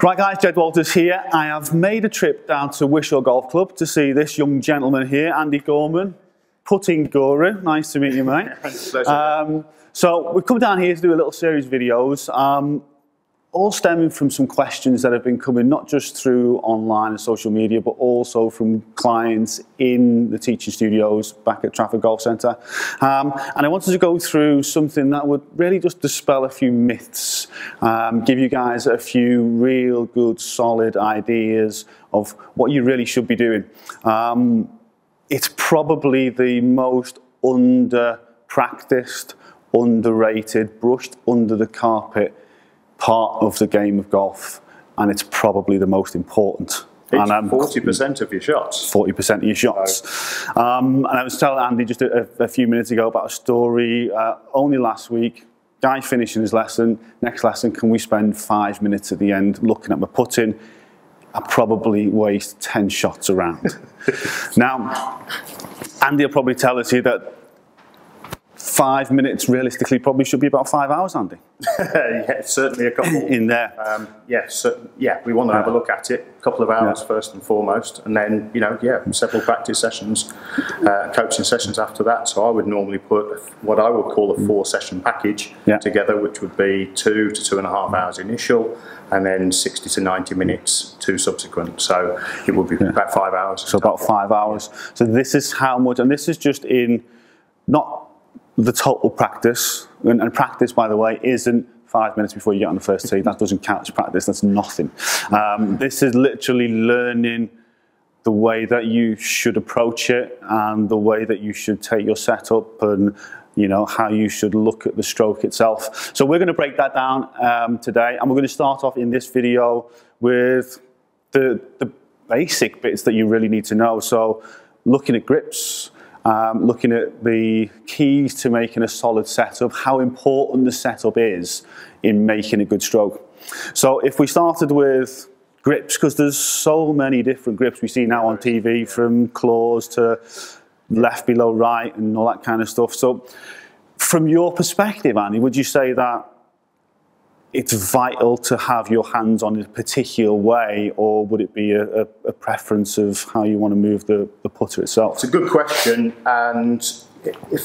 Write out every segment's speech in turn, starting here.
Right guys, Jed Walters here. I have made a trip down to Wishaw Golf Club to see this young gentleman here, Andy Gorman, Putting Guru. Nice to meet you, mate. So we've come down here to do a little series of videos, all stemming from some questions that have been coming not just through online and social media, but also from clients in the teaching studios back at Trafford Golf Centre. And I wanted to go through something that would really just dispel a few myths, give you guys a few real good solid ideas of what you really should be doing. It's probably the most under-practiced, underrated, brushed under the carpet part of the game of golf, and it's probably the most important. It's 40% of your shots. 40% of your shots. And I was telling Andy just a few minutes ago about a story only last week. Guy finishing his lesson, next lesson, can we spend 5 minutes at the end looking at my putting? I probably waste 10 shots around. Now, Andy will probably tell us here that 5 minutes realistically probably should be about 5 hours, Andy. Yeah, certainly a couple in there. Yeah, we want to have a look at it. A couple of hours first and foremost, and then several practice sessions, coaching sessions after that. So I would normally put what I would call a 4-session package together, which would be 2 to 2.5 hours initial, and then 60 to 90 minutes to subsequent. So it would be about 5 hours. So about 5 hours. So this is how much, and this is just in not the total practice, and practice, by the way, isn't 5 minutes before you get on the first tee. That doesn't count as practice. That's nothing. This is literally learning the way that you should approach it and the way that you should take your setup, and how you should look at the stroke itself. So we're going to break that down today, and we're going to start off in this video with the basic bits that you really need to know. So looking at grips, looking at the keys to making a solid setup, how important the setup is in making a good stroke. So if we started with grips, because there's so many different grips we see now on TV, from claws to left below right and all that kind of stuff. So from your perspective, Andy, would you say that it's vital to have your hands on in a particular way, or would it be a preference of how you want to move the putter itself? It's a good question, and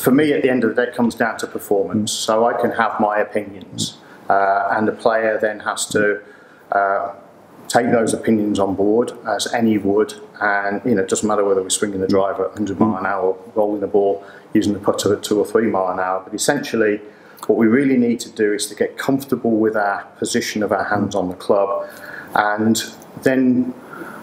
for me at the end of the day it comes down to performance. So I can have my opinions, and the player then has to take those opinions on board as any would, and it doesn't matter whether we're swinging the driver at 100 mile an hour, rolling the ball, using the putter at 2 or 3 mile an hour, but essentially what we really need to do is to get comfortable with our position of our hands on the club, and then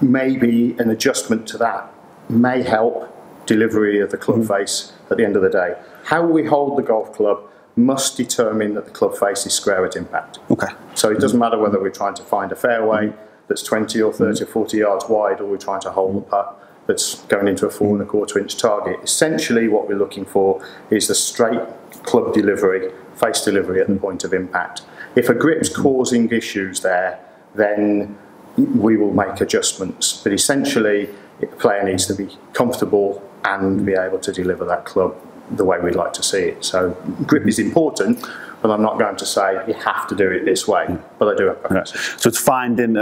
maybe an adjustment to that may help delivery of the club face at the end of the day. How we hold the golf club must determine that the club face is square at impact. Okay. So it doesn't matter whether we're trying to find a fairway that's 20 or 30 or 40 yards wide, or we're trying to hold the putt that's going into a 4 1/4 inch target. Essentially what we're looking for is the straight club delivery, face delivery at the point of impact. If a grip's causing issues there, then we will make adjustments. But essentially, the player needs to be comfortable and be able to deliver that club the way we'd like to see it. So grip is important, but I'm not going to say you have to do it this way, but I do have preferences. So it's finding,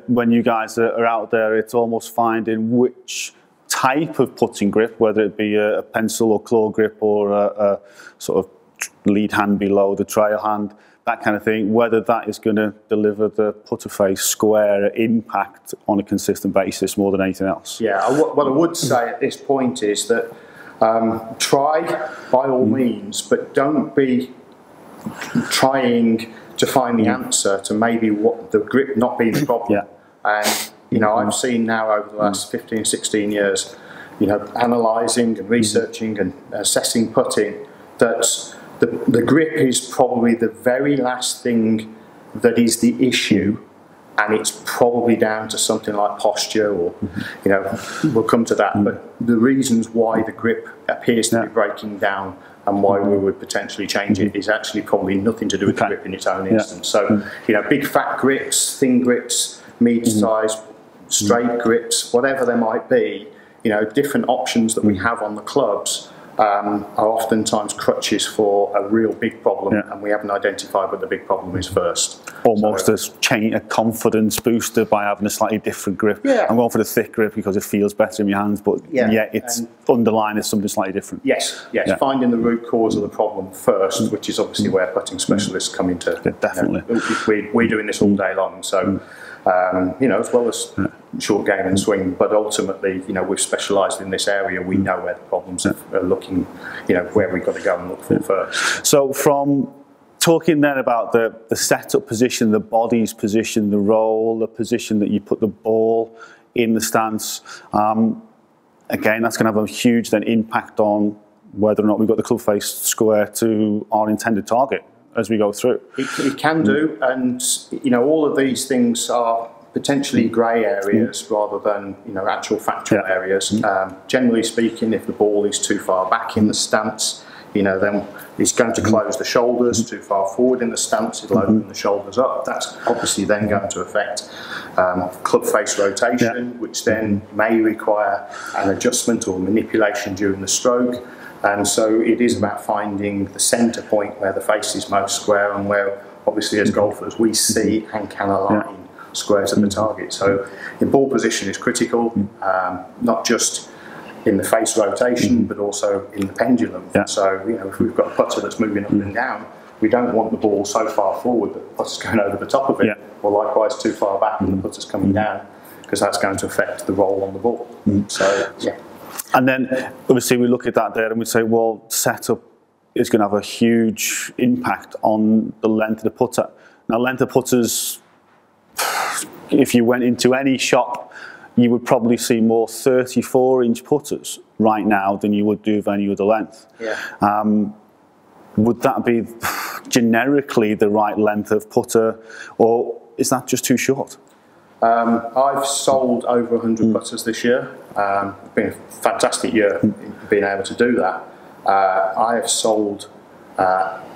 when you guys are out there, it's almost finding which type of putting grip, whether it be a pencil or claw grip, or a sort of lead hand below the trail hand, that kind of thing, whether that is going to deliver the putter face square impact on a consistent basis more than anything else. Yeah, what I would say at this point is that try by all means, but don't be trying to find the answer to maybe what the grip not being the problem. And I've seen now over the last 15, 16 years, analysing and researching and assessing putting, that the grip is probably the very last thing that is the issue, and it's probably down to something like posture, or we'll come to that. But the reasons why the grip appears to be breaking down and why we would potentially change it is actually probably nothing to do with the grip in its own instance. So big fat grips, thin grips, medium-sized, straight grips, whatever there might be, different options that we have on the clubs are oftentimes crutches for a real big problem, and we haven't identified what the big problem is first. Almost a confidence booster by having a slightly different grip. I'm going for the thick grip because it feels better in my hands, but it's underlying is something slightly different. Yes, finding the root cause of the problem first, which is obviously where putting specialists come into. Definitely. We're doing this all day long, so as well as short game and swing, but ultimately, we've specialised in this area. We know where the problems are looking, where we've got to go and look for first. So from talking then about the setup position, the body's position, the roll, the position that you put the ball in the stance, again, that's going to have a huge then impact on whether or not we've got the club face square to our intended target as we go through. It can do, and all of these things are potentially grey areas rather than actual factual areas. Generally speaking, if the ball is too far back in the stance, then it's going to close the shoulders. Too far forward in the stance, it'll open the shoulders up. That's obviously then going to affect club face rotation, which then may require an adjustment or manipulation during the stroke. And so it is about finding the centre point where the face is most square and where, obviously, as golfers, we see and can align square to the target. So in ball position is critical, not just in the face rotation, but also in the pendulum. So, if we've got a putter that's moving up and down, we don't want the ball so far forward that the putter's going over the top of it, or likewise too far back and the putter's coming down, because that's going to affect the roll on the ball. So, And then, obviously, we look at that there and we say, well, setup is going to have a huge impact on the length of the putter. Now, length of putters, if you went into any shop, you would probably see more 34-inch putters right now than you would do of any other length. Would that be generically the right length of putter, or is that just too short? I've sold over 100 putters this year. It's been a fantastic year being able to do that. I have sold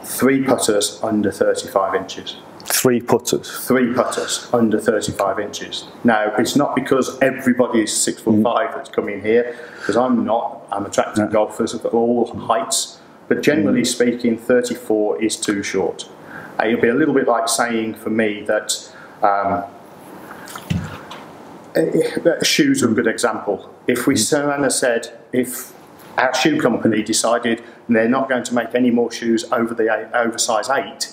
3 putters under 35 inches. 3 putters? 3 putters under 35 inches. Now, it's not because everybody is 6'5" that's coming here, because I'm not. I'm attracting golfers of all heights. But generally speaking, 34 is too short. It'll be a little bit like saying for me that shoes are a good example. If we said, if our shoe company decided they're not going to make any more shoes over the oversize 8,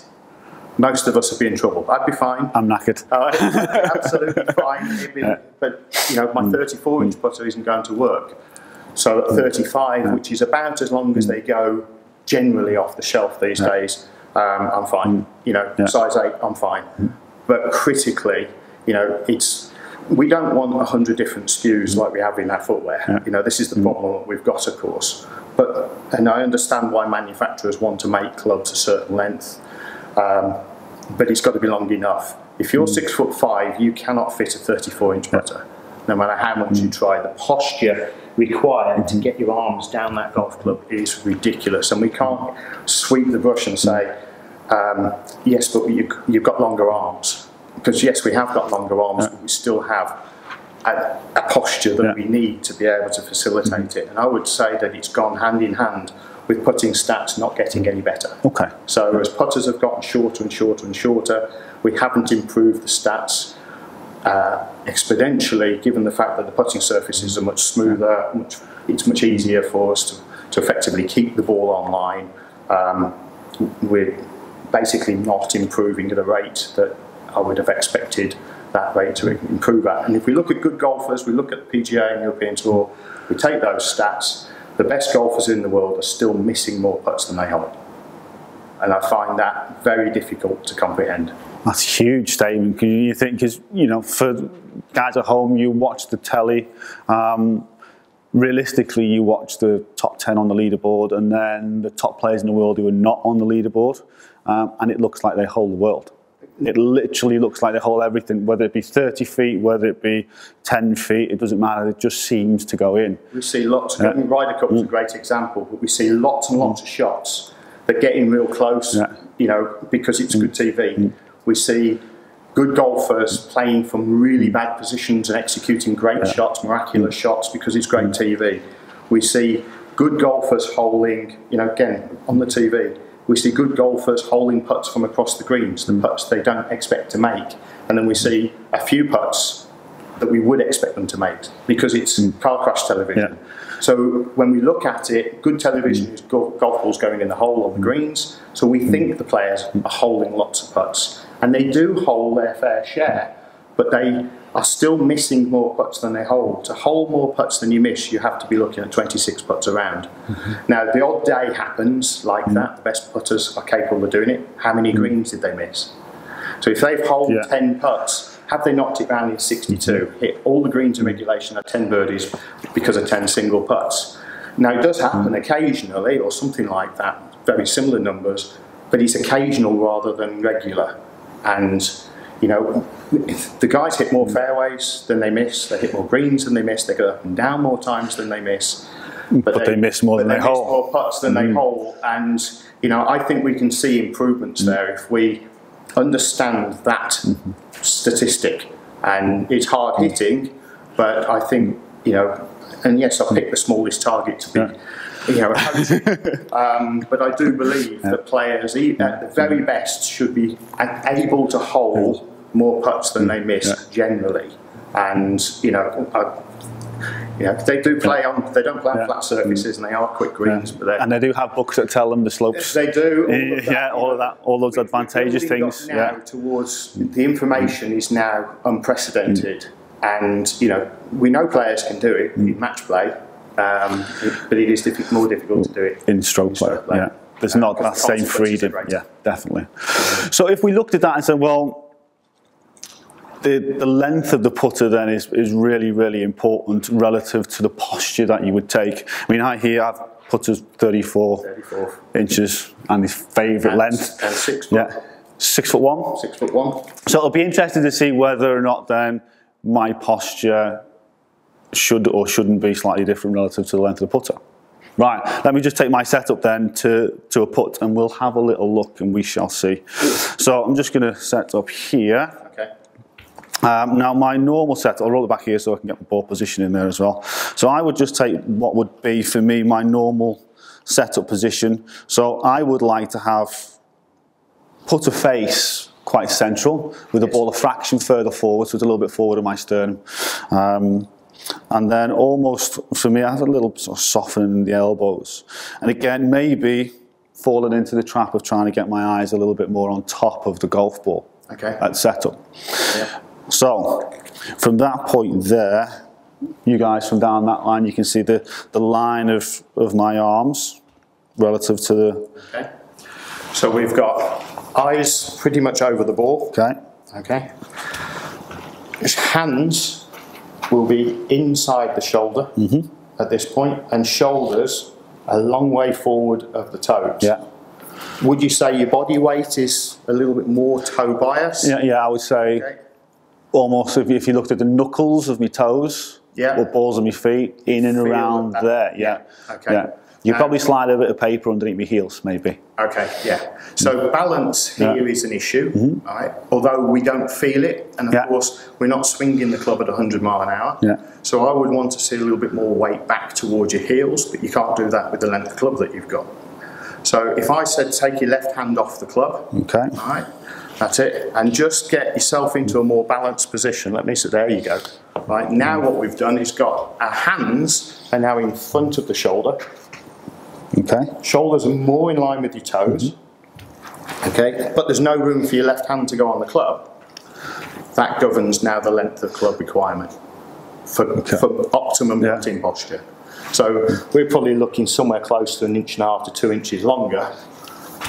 most of us would be in trouble. I'd be fine. I'm knackered. Absolutely fine. But my 34-inch putter isn't going to work. So at 35, which is about as long as they go generally off the shelf these days, I'm fine. Size 8, I'm fine. But critically, we don't want 100 different SKUs like we have in our footwear. This is the problem that we've got, of course. And I understand why manufacturers want to make clubs a certain length, but it's got to be long enough. If you're 6'5", you cannot fit a 34-inch putter, no matter how much you try. The posture required to get your arms down that golf club is ridiculous, and we can't sweep the brush and say, yes, but you've got longer arms. Because yes, we have got longer arms, but we still have a posture that we need to be able to facilitate it. And I would say that it's gone hand in hand with putting stats not getting any better. So as putters have gotten shorter and shorter and shorter, we haven't improved the stats exponentially, given the fact that the putting surfaces are much smoother, it's much easier for us to effectively keep the ball online. We're basically not improving at a rate that I would have expected that rate to improve at. And if we look at good golfers, we look at the PGA and European Tour, we take those stats, the best golfers in the world are still missing more putts than they hold. And I find that very difficult to comprehend. That's a huge statement, because you think, for guys at home, you watch the telly, realistically you watch the top 10 on the leaderboard and then the top players in the world who are not on the leaderboard, and it looks like they hold the world. It literally looks like they hold everything, whether it be 30 feet, whether it be 10 feet, it doesn't matter, it just seems to go in. We see lots, Ryder Cup is a great example, but we see lots and lots of shots that get in real close, because it's good TV. We see good golfers playing from really bad positions and executing great shots, miraculous shots, because it's great TV. We see good golfers holing, again, on the TV, we see good golfers holding putts from across the greens, the putts they don't expect to make. And then we see a few putts that we would expect them to make because it's car crash television. Yeah. So when we look at it, good television is golf balls going in the hole on the greens. So we think the players are holding lots of putts. And they do hold their fair share, but they are still missing more putts than they hold. To hold more putts than you miss, you have to be looking at 26 putts around. Now, the odd day happens like that. The best putters are capable of doing it. How many greens did they miss? So if they've held 10 putts, have they knocked it round in 62? Hit all the greens in regulation at 10 birdies because of 10 single putts. Now, it does happen occasionally, or something like that, very similar numbers, but it's occasional rather than regular. And the guys hit more fairways than they miss, they hit more greens than they miss, they go up and down more times than they miss. But they miss more than they hold. More putts than they hold. And, I think we can see improvements there if we understand that statistic. And it's hard hitting, but I think, and yes, I picked the smallest target to be but I do believe that players, at the very best, should be able to hold more putts than they miss generally. And they do play on. They don't play on flat surfaces, and they are quick greens. But and they do have books that tell them the slopes. They do. All of that, all those advantageous things. Now towards the information is now unprecedented, and we know players can do it in match play. But it is more difficult to do it in stroke play. Yeah, there's not that same freedom. Yeah, definitely. So if we looked at that and said, well, the length of the putter then is really, really important relative to the posture that you would take. I mean, I have putters 34 inches and his favourite length. And 6 foot. Yeah, 6 foot 1. 6 foot 1. So it'll be interesting to see whether or not then my posture should or shouldn't be slightly different relative to the length of the putter. Right, let me just take my setup then to a putt and we'll have a little look and we shall see. So I'm just going to set up here. Okay. Now my normal setup, I'll roll it back here so I can get my ball position in there as well. So I would just take what would be for me my normal setup position. So I would like to have putter face quite central with the ball a fraction further forward, so it's a little bit forward of my sternum. And then almost, for me, I have a little sort of softening in the elbows. And again, maybe falling into the trap of trying to get my eyes a little bit more on top of the golf ball at setup. Yeah. So, from that point there, you guys from down that line, you can see the line of my arms relative to the... Okay. So we've got eyes pretty much over the ball. Okay. Okay. His hands will be inside the shoulder at this point, and shoulders a long way forward of the toes. Yeah. Would you say your body weight is a little bit more toe bias? Yeah, I would say almost if you looked at the knuckles of my toes or balls of my feet, in and around there. Yeah. Okay. Yeah. You probably slide a bit of paper underneath my heels, maybe. Okay, yeah. So balance here is an issue, right? Although we don't feel it, and of course we're not swinging the club at 100 mile an hour. Yeah. So I would want to see a little bit more weight back towards your heels, but you can't do that with the length of club that you've got. So if I said take your left hand off the club, all right, that's it, and just get yourself into a more balanced position. Let me see, there you go. Right, now what we've done is got our hands are now in front of the shoulder. Okay. Shoulders are more in line with your toes. Okay, but there's no room for your left hand to go on the club. That governs now the length of club requirement for optimum putting posture. So we're probably looking somewhere close to 1.5 to 2 inches longer,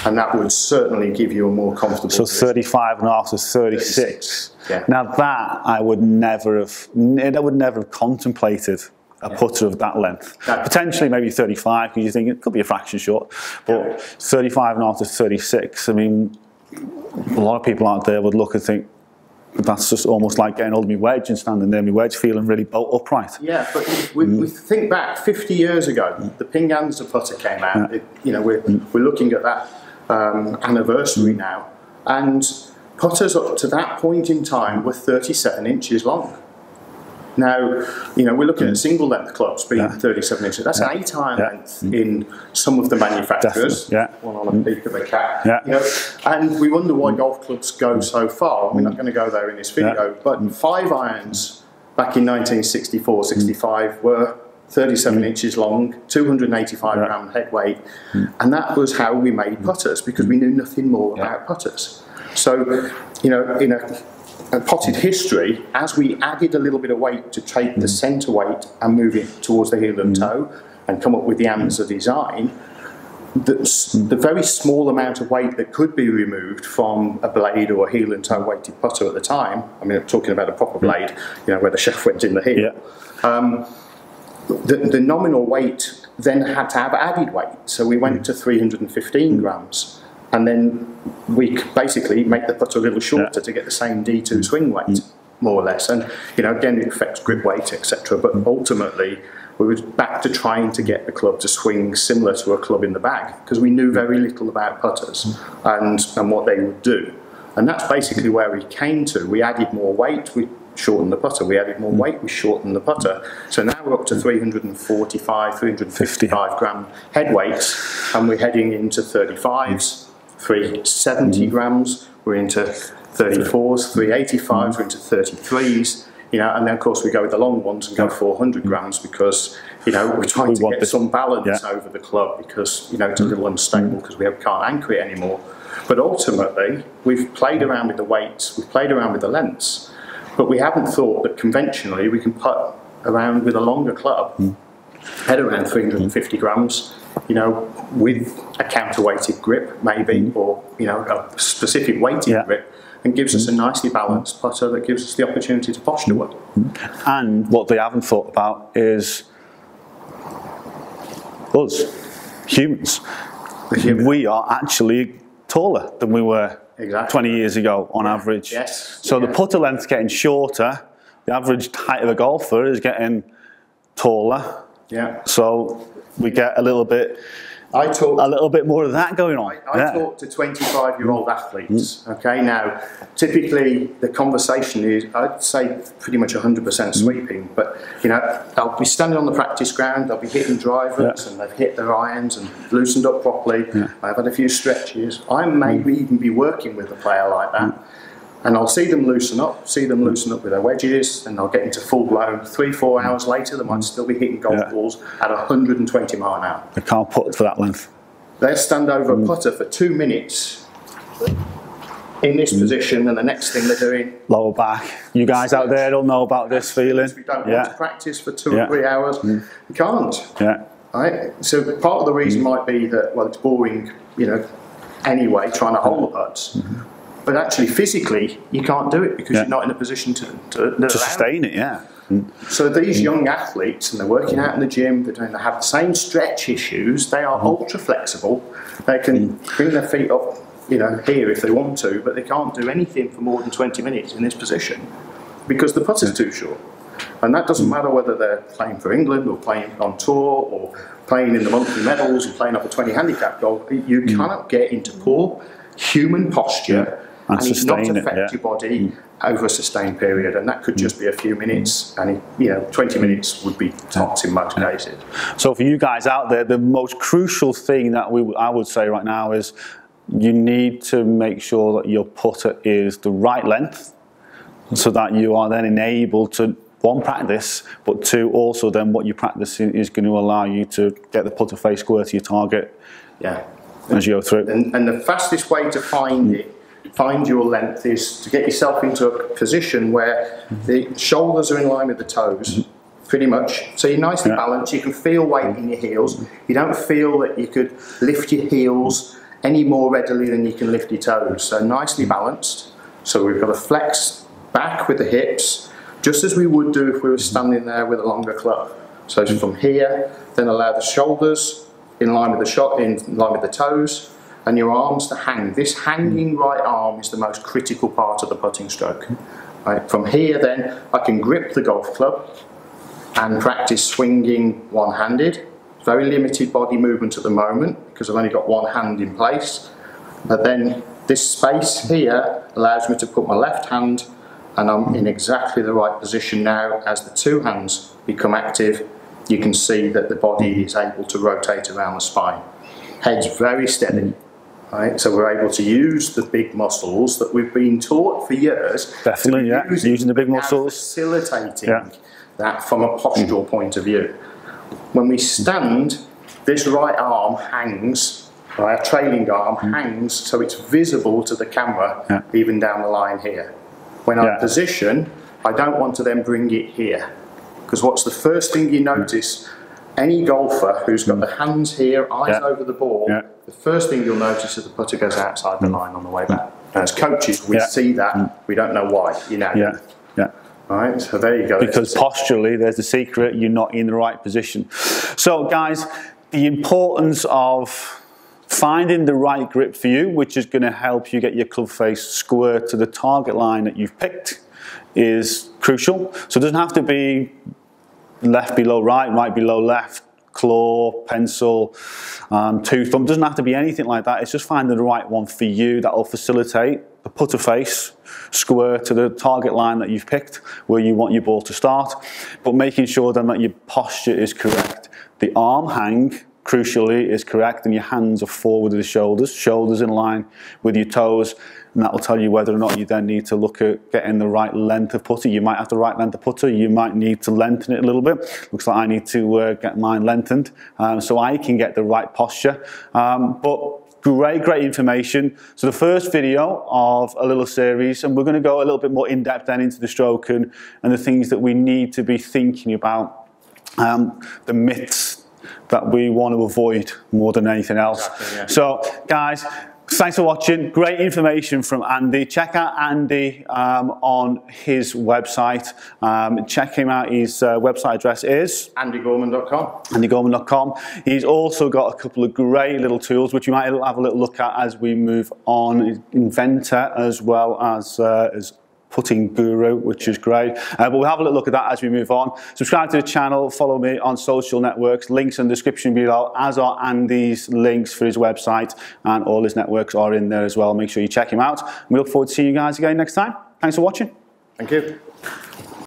and that would certainly give you a more comfortable So 35.5 to 36. Yeah. Now that I would never have contemplated a putter of that length. Potentially maybe 35, because you think it could be a fraction short, but 35.5 to 36, I mean, a lot of people out there would look and think, that's just almost like getting hold of my wedge and standing there, my wedge feeling really bolt upright. Yeah, but we think back 50 years ago, the Ping Guru putter came out. We're looking at that anniversary now, and putters up to that point in time were 37 inches long. Now, you know, we're looking at single length clubs being 37 inches. That's an 8 iron length in some of the manufacturers. One on a peak of a cap. You know, and we wonder why golf clubs go so far. We're not going to go there in this video, but 5 irons back in 1964, 65 were 37 inches long, 285 gram head weight, and that was how we made putters, because we knew nothing more about putters. So, you know, in a potted history, as we added a little bit of weight to take the centre weight and move it towards the heel and toe and come up with the answer design, the very small amount of weight that could be removed from a blade or a heel and toe weighted putter at the time, I mean, I'm talking about a proper blade, you know, where the shaft went in the heel, the nominal weight then had to have added weight. So we went to 315 grams. And then we basically make the putter a little shorter to get the same D2 swing weight, more or less. And, you know, again, it affects grip weight, etc. But ultimately, we were back to trying to get the club to swing similar to a club in the bag, because we knew very little about putters and what they would do. And that's basically where we came to. We added more weight, we shortened the putter. We added more weight, we shortened the putter. So now we're up to 345, 355 gram head weights, and we're heading into 35s. 370 grams, we're into 34s, 385s, we're into 33s, you know, and then of course we go with the long ones and go 400 grams because, you know, we're trying to get some balance over the club, because, you know, it's a little unstable because we can't anchor it anymore. But ultimately, we've played around with the weights, we've played around with the lengths, but we haven't thought that conventionally we can putt around with a longer club, head around 350 grams, you know, with a counterweighted grip maybe, or, you know, a specific weighted grip, and gives us a nicely balanced putter that gives us the opportunity to posture well. And what they haven't thought about is us, humans. We are actually taller than we were 20 years ago on average. So the putter length's getting shorter, the average height of a golfer is getting taller. So we get a little bit more of that going on. I talk to 25-year-old athletes. Okay, now typically the conversation is, I'd say, pretty much 100% sweeping. But you know, they'll be standing on the practice ground, they'll be hitting drivers, and they've hit their irons and loosened up properly. I've had a few stretches. I maybe even be working with a player like that. And I'll see them loosen up with their wedges, and they'll get into full blown. 3-4 hours later, they might still be hitting golf balls at 120 mile an hour. They can't putt for that length. They'll stand over a putter for 2 minutes in this position, and the next thing they're doing... Lower back. You guys out there don't know about this feeling. We don't want to practice for 2 or 3 hours. You can't. Right? So part of the reason might be that, well, it's boring, you know, anyway, trying to hold the putts. But actually, physically, you can't do it because you're not in a position to sustain it. So these young athletes, and they're working out in the gym, they have the same stretch issues. They are ultra flexible. They can bring their feet up, you know, here if they want to, but they can't do anything for more than 20 minutes in this position because the putter's too short. And that doesn't matter whether they're playing for England or playing on tour or playing in the monthly medals and playing off a 20 handicap golf. You cannot get into poor human posture and not affect your body over a sustained period, and that could just be a few minutes, and you know, 20 minutes would be tops in most cases. So for you guys out there, the most crucial thing that I would say right now is you need to make sure that your putter is the right length, so that you are then enabled to, one, practice, but two, also then what you practice is going to allow you to get the putter face square to your target as you go through. And the fastest way to find your length is to get yourself into a position where the shoulders are in line with the toes, pretty much. So you're nicely balanced, you can feel weight in your heels. You don't feel that you could lift your heels any more readily than you can lift your toes. So nicely balanced. So we've got to flex back with the hips, just as we would do if we were standing there with a longer club. So from here, then allow the shoulders in line with the toes, and your arms to hang. This hanging right arm is the most critical part of the putting stroke. Right? From here then, I can grip the golf club and practice swinging one-handed. Very limited body movement at the moment because I've only got one hand in place. But then this space here allows me to put my left hand and I'm in exactly the right position now. As the two hands become active, you can see that the body is able to rotate around the spine. Head's very steady. Right, so we're able to use the big muscles that we've been taught for years. Definitely, yeah. Using the big muscles. Facilitating that from a postural point of view. When we stand, this right arm hangs, right, a trailing arm hangs, so it's visible to the camera, even down the line here. When I position, I don't want to then bring it here. Because what's the first thing you notice? Any golfer who's got the hands here, eyes over the ball, the first thing you'll notice is the putter goes outside the line on the way back. And as coaches, we see that, we don't know why. You know. Right, so there you go. Because posturally, there's the secret, you're not in the right position. So guys, the importance of finding the right grip for you, which is going to help you get your club face square to the target line that you've picked, is crucial. So it doesn't have to be left below right, right below left, claw, pencil, two thumb. It doesn't have to be anything like that. It's just finding the right one for you that will facilitate the putter face square to the target line that you've picked, where you want your ball to start, but making sure then that your posture is correct. The arm hang, crucially, is correct, and your hands are forward of the shoulders, shoulders in line with your toes, and that will tell you whether or not you then need to look at getting the right length of putter. You might have the right length of putter, you might need to lengthen it a little bit. Looks like I need to get mine lengthened so I can get the right posture. But great information. So the first video of a little series, and we're going to go a little bit more in depth then into the stroke and the things that we need to be thinking about, the myths that we want to avoid more than anything else. Exactly, So guys, thanks for watching. Great information from Andy. Check out Andy on his website. Check him out. His website address is andygorman.com. andygorman.com. He's also got a couple of great little tools which you might have a little look at as we move on. Inventor as well as Putting Guru, which is great. But we'll have a little look at that as we move on. Subscribe to the channel, follow me on social networks, links in the description below, as are Andy's links for his website, and all his networks are in there as well. Make sure you check him out. We look forward to seeing you guys again next time. Thanks for watching. Thank you.